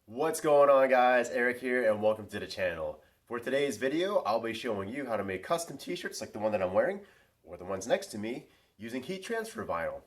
What's going on, guys? Eric here and welcome to the channel. For today's video, I'll be showing you how to make custom t-shirts like the one that I'm wearing or the ones next to me using heat transfer vinyl.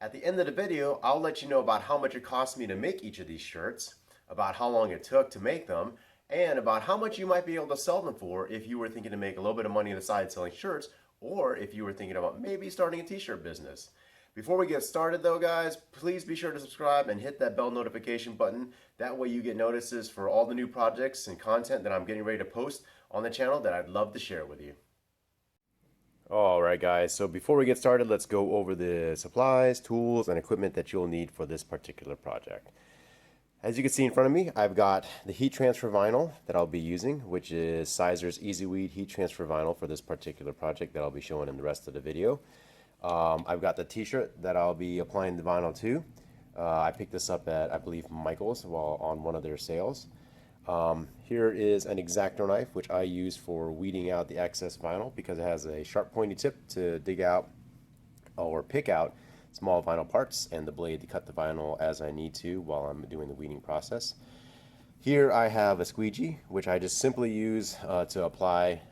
At the end of the video, I'll let you know about how much it cost me to make each of these shirts, about how long it took to make them, and about how much you might be able to sell them for if you were thinking to make a little bit of money on the side selling shirts, or if you were thinking about maybe starting a t-shirt business. Before we get started though, guys, please be sure to subscribe and hit that bell notification button. That way you get notices for all the new projects and content that I'm getting ready to post on the channel that I'd love to share with you. Alright guys, so before we get started, let's go over the supplies, tools, and equipment that you'll need for this particular project. As you can see in front of me, I've got the heat transfer vinyl that I'll be using, which is Sizer's Easy Weed heat transfer vinyl for this particular project that I'll be showing in the rest of the video. I've got the t-shirt that I'll be applying the vinyl to. I picked this up at, I believe, Michael's while on one of their sales. Here is an X-Acto knife, which I use for weeding out the excess vinyl because it has a sharp pointy tip to dig out or pick out small vinyl parts and the blade to cut the vinyl as I need to while I'm doing the weeding process. Here I have a squeegee, which I just simply use to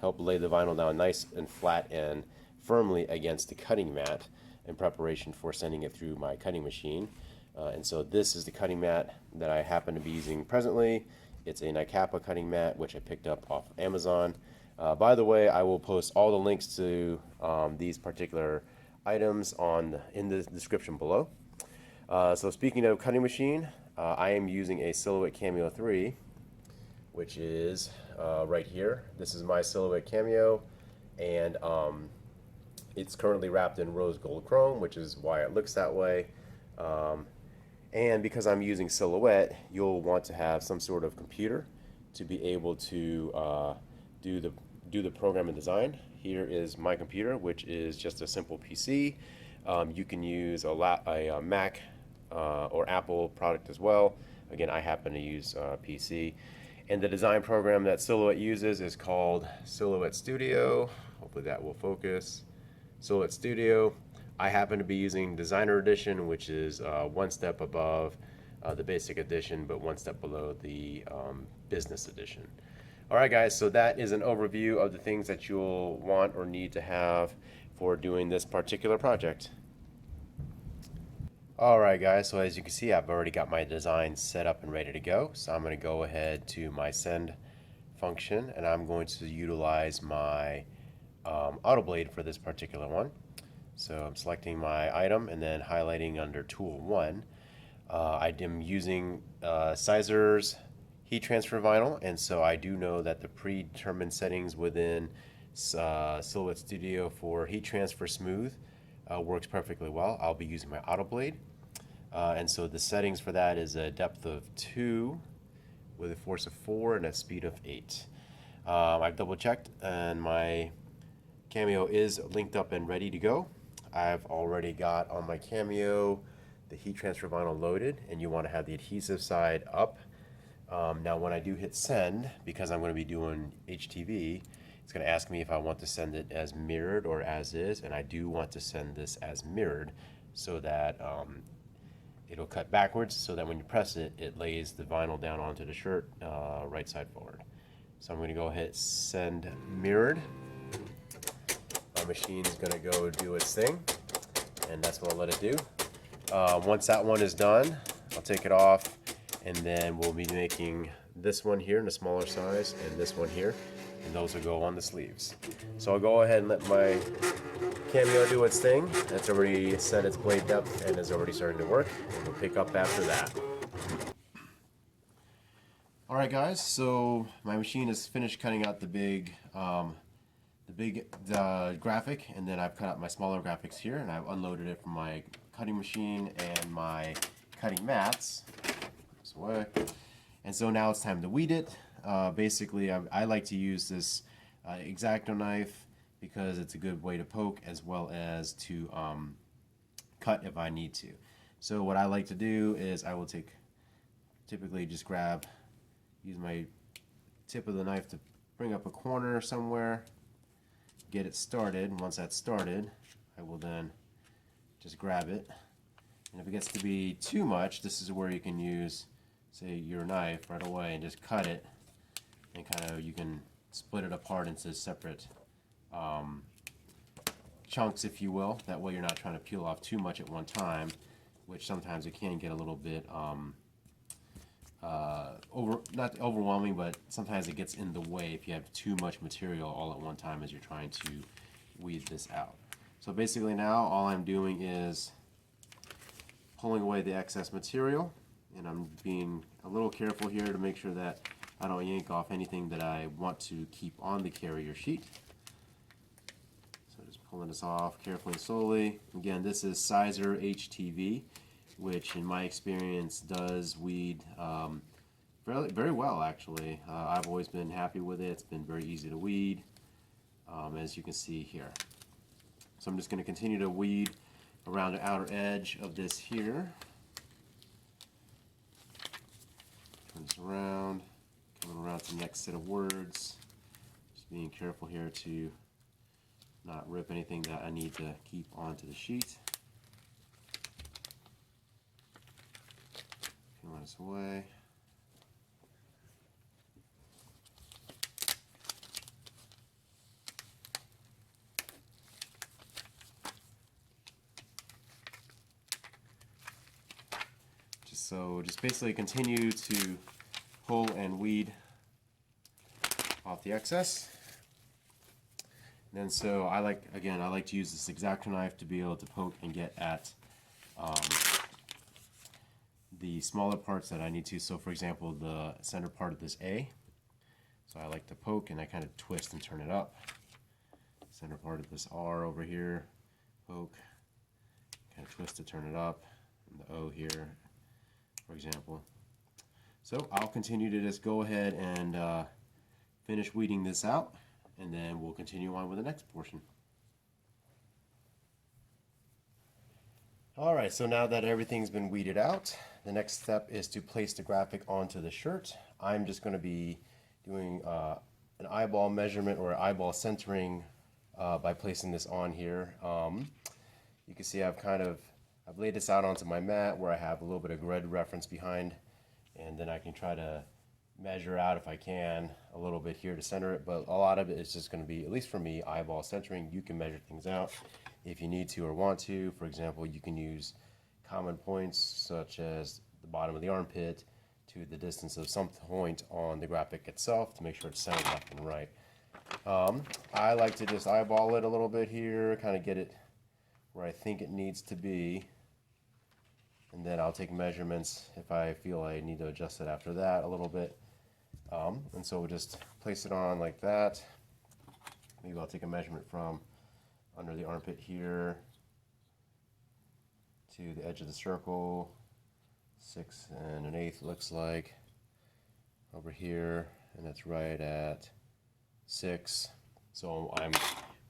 help lay the vinyl down nice and flat and firmly against the cutting mat in preparation for sending it through my cutting machine. And so this is the cutting mat that I happen to be using presently. It's a Nikapa cutting mat, which I picked up off of Amazon. By the way, I will post all the links to these particular items in the description below. So speaking of cutting machine, I am using a Silhouette Cameo 3, which is right here. This is my Silhouette Cameo, and it's currently wrapped in rose gold chrome, which is why it looks that way. And because I'm using Silhouette, you'll want to have some sort of computer to be able to do the program and design. Here is my computer, which is just a simple PC. You can use a Mac or Apple product as well. Again, I happen to use PC. And the design program that Silhouette uses is called Silhouette Studio. Hopefully that will focus. Silhouette Studio. I happen to be using Designer Edition, which is one step above the Basic Edition, but one step below the Business Edition. Alright guys, so that is an overview of the things that you'll want or need to have for doing this particular project. Alright guys, so as you can see, I've already got my design set up and ready to go. So I'm going to go ahead to my send function, and I'm going to utilize my auto blade for this particular one. So I'm selecting my item and then highlighting under Tool 1. I am using Sizer's heat transfer vinyl, and so I do know that the predetermined settings within Silhouette Studio for heat transfer smooth works perfectly well. I'll be using my auto blade, and so the settings for that is a depth of 2 with a force of 4 and a speed of 8. I've double checked and my Cameo is linked up and ready to go. I've already got on my Cameo the heat transfer vinyl loaded, and you want to have the adhesive side up. Now when I do hit send, because I'm going to be doing HTV, it's going to ask me if I want to send it as mirrored or as is, and I do want to send this as mirrored so that it'll cut backwards so that when you press it, it lays the vinyl down onto the shirt right side forward. So I'm going to go ahead send mirrored. My machine is going to go do its thing, and that's what I'll let it do. Once that one is done, I'll take it off, and then we'll be making this one here in a smaller size and this one here, and those will go on the sleeves. So I'll go ahead and let my Cameo do its thing. That's already set its blade depth and is already starting to work, and we'll pick up after that. Alright guys, so my machine is finished cutting out the big graphic, and then I've cut out my smaller graphics here, and I've unloaded it from my cutting machine and my cutting mats. This way. And so now it's time to weed it. Basically, I like to use this X-Acto knife because it's a good way to poke as well as to cut if I need to. So what I like to do is I will typically just use my tip of the knife to bring up a corner somewhere, get it started. Once that's started, I will then just grab it. And if it gets to be too much, this is where you can use say your knife right away and just cut it, and kind of you can split it apart into separate chunks, if you will. That way you're not trying to peel off too much at one time, which sometimes it can get a little bit not overwhelming, but sometimes it gets in the way if you have too much material all at one time as you're trying to weed this out. So basically now all I'm doing is pulling away the excess material, and I'm being a little careful here to make sure that I don't yank off anything that I want to keep on the carrier sheet. So just pulling this off carefully and slowly. Again, this is Sizer HTV, which in my experience does weed very well, actually. I've always been happy with it. It's been very easy to weed, as you can see here. So I'm just going to continue to weed around the outer edge of this here. Turn this around, coming around to the next set of words. Just being careful here to not rip anything that I need to keep onto the sheet. Peel this away. So just basically continue to pull and weed off the excess. And then so I like to use this X-Acto knife to be able to poke and get at the smaller parts that I need to. So for example, the center part of this A. So I like to poke and I kind of twist and turn it up. Center part of this R over here, poke, kind of twist to turn it up. And the O here, for example. So I'll continue to just go ahead and finish weeding this out, and then we'll continue on with the next portion. Alright, so now that everything's been weeded out, the next step is to place the graphic onto the shirt. I'm just going to be doing an eyeball measurement or eyeball centering by placing this on here. You can see I've laid this out onto my mat where I have a little bit of grid reference behind, and then I can try to measure out, if I can, a little bit here to center it, but a lot of it is just going to be, at least for me, eyeball centering. You can measure things out if you need to or want to. For example, you can use common points such as the bottom of the armpit to the distance of some point on the graphic itself to make sure it's centered left and right. I like to just eyeball it a little bit here, kind of get it where I think it needs to be, and then I'll take measurements if I feel I need to adjust it after that a little bit. And so we'll just place it on like that. Maybe I'll take a measurement from under the armpit here to the edge of the circle, 6 1/8 looks like, over here, and that's right at 6. So I'm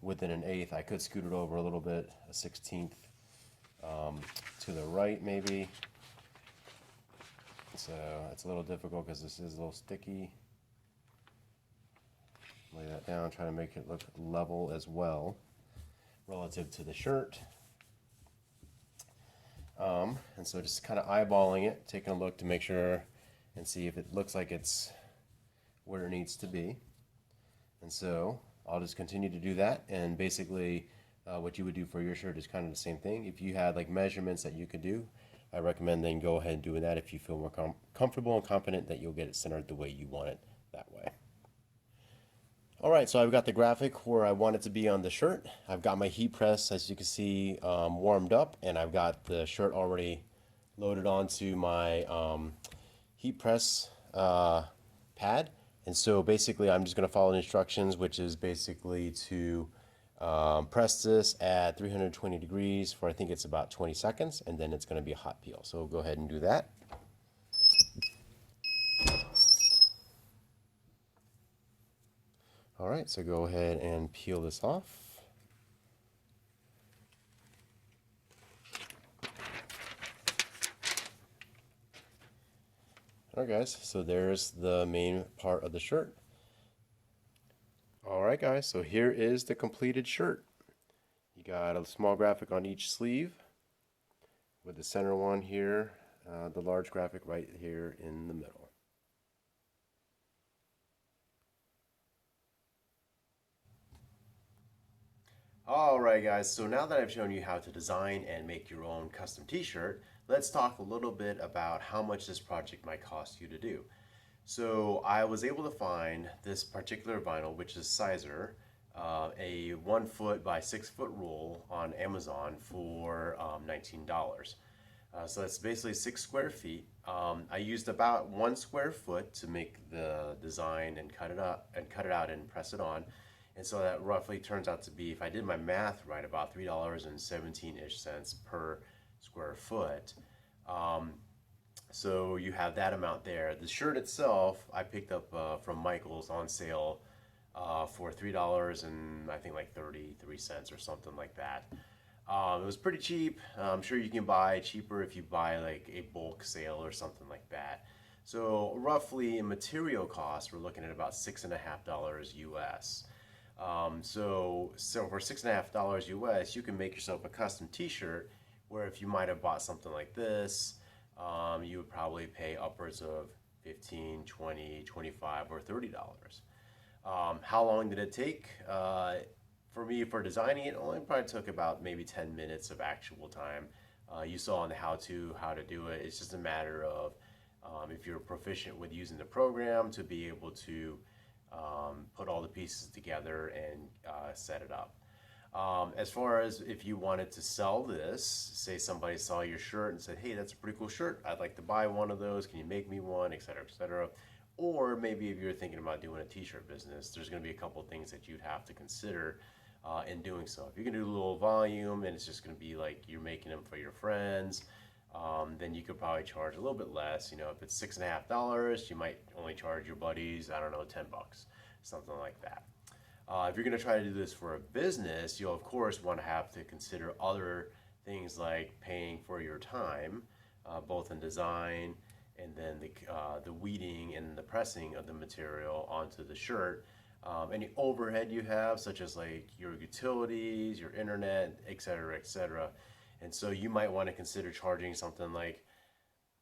within 1/8. I could scoot it over a little bit, a 1/16 to the right maybe. So it's a little difficult because this is a little sticky. Lay that down, try to make it look level as well relative to the shirt. And so just kind of eyeballing it, taking a look to make sure and see if it looks like it's where it needs to be. And so I'll just continue to do that, and basically what you would do for your shirt is kind of the same thing. If you had like measurements that you could do, I recommend then go ahead and do that if you feel more comfortable and confident that you'll get it centered the way you want it that way. Alright, so I've got the graphic where I want it to be on the shirt. I've got my heat press, as you can see, warmed up, and I've got the shirt already loaded onto my heat press pad. And so basically I'm just going to follow the instructions, which is basically to press this at 320 degrees for, I think it's about 20 seconds, and then it's going to be a hot peel. So we'll go ahead and do that. Alright, so go ahead and peel this off. Alright guys, so there's the main part of the shirt. Alright guys, so here is the completed shirt. You got a small graphic on each sleeve with the center one here the large graphic right here in the middle. Alright guys, so now that I've shown you how to design and make your own custom t-shirt, let's talk a little bit about how much this project might cost you to do. So I was able to find this particular vinyl, which is Sizer, a 1 foot by 6 foot roll on Amazon for $19. So that's basically 6 square feet. I used about 1 square foot to make the design and cut it out and press it on. And so that roughly turns out to be, if I did my math right, about $3.17-ish cents per square foot. So you have that amount there. The shirt itself, I picked up from Michael's on sale for $3 and I think like 33 cents or something like that. It was pretty cheap. I'm sure you can buy cheaper if you buy like a bulk sale or something like that. So roughly in material costs, we're looking at about $6.50 US. So for $6.50 US, you can make yourself a custom t-shirt where if you might have bought something like this, you would probably pay upwards of $15, $20, $25, or $30. How long did it take? For me, for designing it, only probably took about maybe 10 minutes of actual time. You saw on the how to do it. It's just a matter of if you're proficient with using the program to be able to put all the pieces together and set it up. As far as if you wanted to sell this, say somebody saw your shirt and said, hey, that's a pretty cool shirt, I'd like to buy one of those, can you make me one, etc., etc. Or maybe if you're thinking about doing a t-shirt business, there's going to be a couple things that you'd have to consider in doing so. If you can do a little volume and it's just going to be like you're making them for your friends, then you could probably charge a little bit less. You know, if it's $6.50, you might only charge your buddies, I don't know, 10 bucks, something like that. If you're going to try to do this for a business, you'll of course want to have to consider other things like paying for your time, both in design and then the weeding and the pressing of the material onto the shirt. Any overhead you have, such as like your utilities, your internet, etc., etc. And so you might want to consider charging something like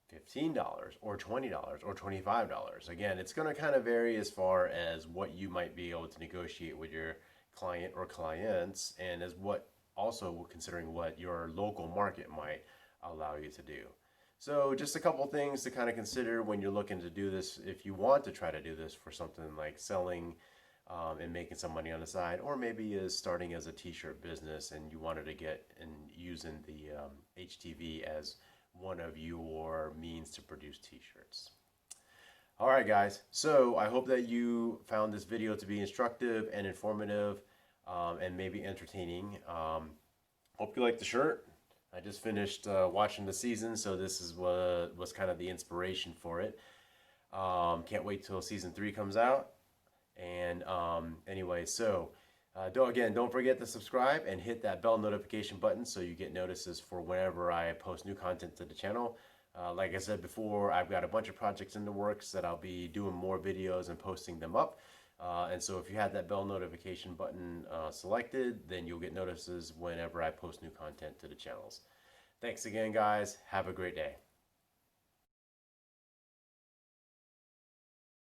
$15 or $20 or $25. Again, it's going to kind of vary as far as what you might be able to negotiate with your client or clients, and as what also considering what your local market might allow you to do. So just a couple things to kind of consider when you're looking to do this, if you want to try to do this for something like selling and making some money on the side, or maybe is starting as a t-shirt business and you wanted to get and using the HTV as one of your means to produce t-shirts. Alright guys, so I hope that you found this video to be instructive and informative and maybe entertaining. Hope you like the shirt. I just finished watching the season, so this is what was kind of the inspiration for it. Can't wait till season 3 comes out. And anyway, so don't forget to subscribe and hit that bell notification button so you get notices for whenever I post new content to the channel. Like I said before, I've got a bunch of projects in the works that I'll be doing more videos and posting them up. And so if you have that bell notification button selected, then you'll get notices whenever I post new content to the channels. Thanks again, guys. Have a great day.